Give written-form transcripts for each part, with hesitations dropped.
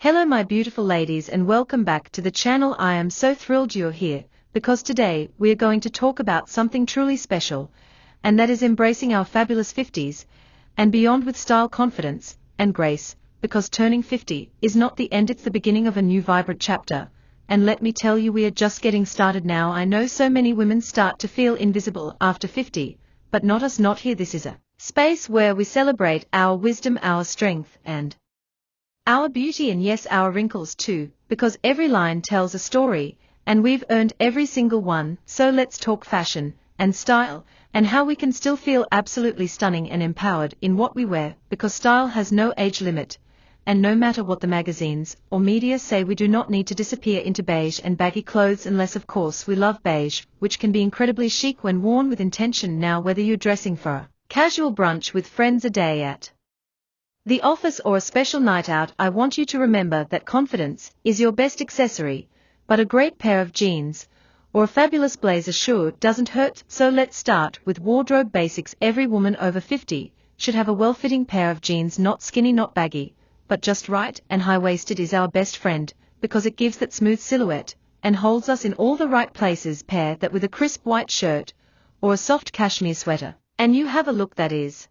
Hello my beautiful ladies and welcome back to the channel. I am so thrilled you're here, because today we are going to talk about something truly special, and that is embracing our fabulous 50s, and beyond with style, confidence, and grace, because turning 50 is not the end, it's the beginning of a new vibrant chapter. And let me tell you, we are just getting started now. I know so many women start to feel invisible after 50, but not us, not here. This is a space where we celebrate our wisdom, our strength, and our beauty, and yes, our wrinkles too, because every line tells a story, and we've earned every single one. So let's talk fashion and style, and how we can still feel absolutely stunning and empowered in what we wear, because style has no age limit. And no matter what the magazines or media say, we do not need to disappear into beige and baggy clothes, unless of course we love beige, which can be incredibly chic when worn with intention. Now, whether you're dressing for a casual brunch with friends, a day at the office, or a special night out, I want you to remember that confidence is your best accessory, but a great pair of jeans or a fabulous blazer sure doesn't hurt. So let's start with wardrobe basics. Every woman over 50 should have a well-fitting pair of jeans, not skinny, not baggy, but just right, and high-waisted is our best friend, because it gives that smooth silhouette and holds us in all the right places. Pair that with a crisp white shirt or a soft cashmere sweater, and you have a look that is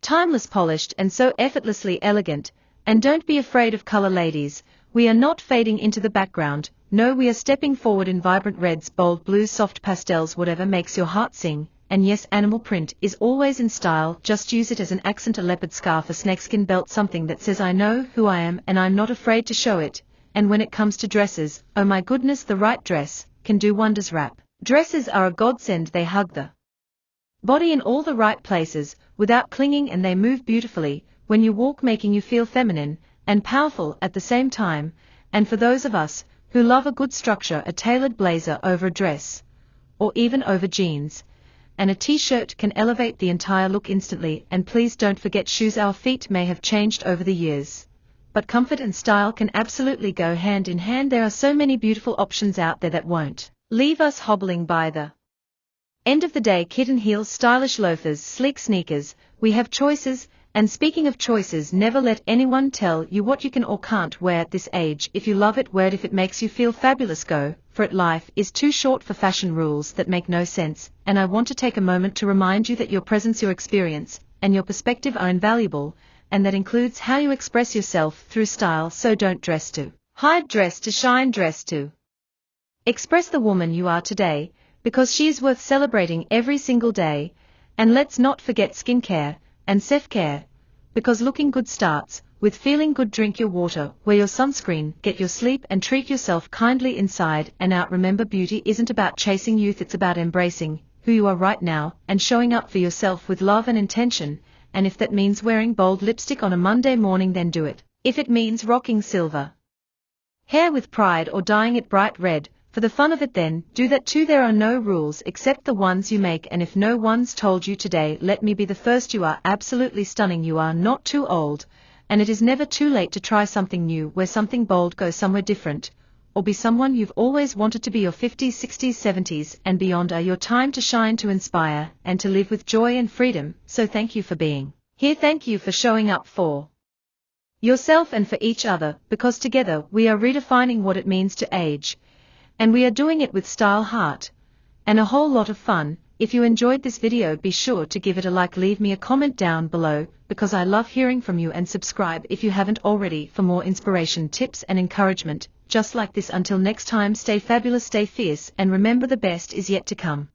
timeless, polished, and so effortlessly elegant. And don't be afraid of color, ladies. We are not fading into the background. No, we are stepping forward in vibrant reds, bold blues, soft pastels, whatever makes your heart sing. And yes, animal print is always in style. Just use it as an accent. A leopard scarf, a snakeskin belt, something that says I know who I am and I'm not afraid to show it. And when it comes to dresses, oh my goodness, the right dress can do wonders. Wrap dresses are a godsend. They hug the body in all the right places without clinging, and they move beautifully when you walk, making you feel feminine and powerful at the same time. And for those of us who love a good structure, a tailored blazer over a dress, or even over jeans and a t-shirt, can elevate the entire look instantly. And please don't forget shoes. Our feet may have changed over the years, but comfort and style can absolutely go hand in hand. There are so many beautiful options out there that won't leave us hobbling by the end of the day. Kitten heels, stylish loafers, sleek sneakers, we have choices. And speaking of choices, never let anyone tell you what you can or can't wear at this age. If you love it, wear it. If it makes you feel fabulous, go for it. Life is too short for fashion rules that make no sense, and I want to take a moment to remind you that your presence, your experience, and your perspective are invaluable, and that includes how you express yourself through style. So don't dress to hide, dress to shine, dress to express the woman you are today, because she is worth celebrating every single day. And let's not forget skincare and self-care, because looking good starts with feeling good. Drink your water, wear your sunscreen, get your sleep, and treat yourself kindly inside and out. Remember, beauty isn't about chasing youth, it's about embracing who you are right now and showing up for yourself with love and intention. And if that means wearing bold lipstick on a Monday morning, then do it. If it means rocking silver hair with pride or dyeing it bright red for the fun of it, then do that too. There are no rules except the ones you make, and if no one's told you today, let me be the first. You are absolutely stunning. You are not too old, and it is never too late to try something new, wear something bold, go somewhere different, or be someone you've always wanted to be. Your 50s, 60s, 70s, and beyond are your time to shine, to inspire, and to live with joy and freedom. So thank you for being here. Thank you for showing up for yourself and for each other, because together we are redefining what it means to age. And we are doing it with style, heart, and a whole lot of fun. If you enjoyed this video, be sure to give it a like, leave me a comment down below, because I love hearing from you, and subscribe if you haven't already for more inspiration, tips and encouragement just like this. Until next time, stay fabulous, stay fierce, and remember, the best is yet to come.